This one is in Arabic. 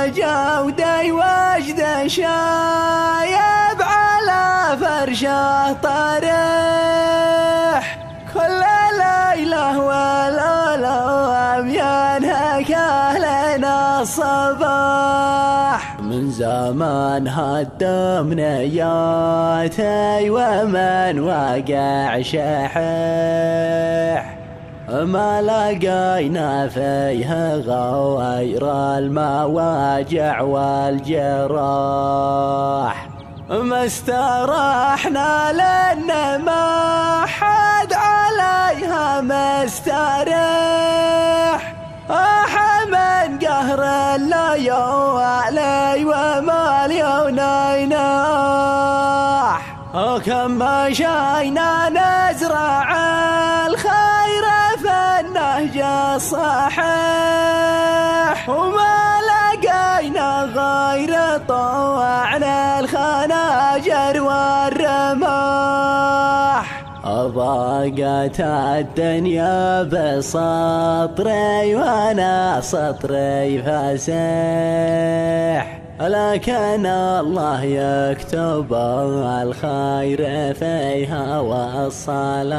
جودي وجد شايب على فرشه طريح، كل ليلة والألوام ينهك أهلنا الصباح. من زمان هدم نياتي ومن واقع شحيح، ما لقينا فيه غير المواجع والجراح. ما استرحنا لأن ما حد عليها مستريح، من قهر الليالي ومليون ناح. كم مشينا نزرع الخير في النهج الصحيح، وما لقينا غير طوعنا الخناجر والرماح. ضاقت الدنيا بسطري وانا سطري فسيح، لكن الله يكتب الخير فيها والصلاح.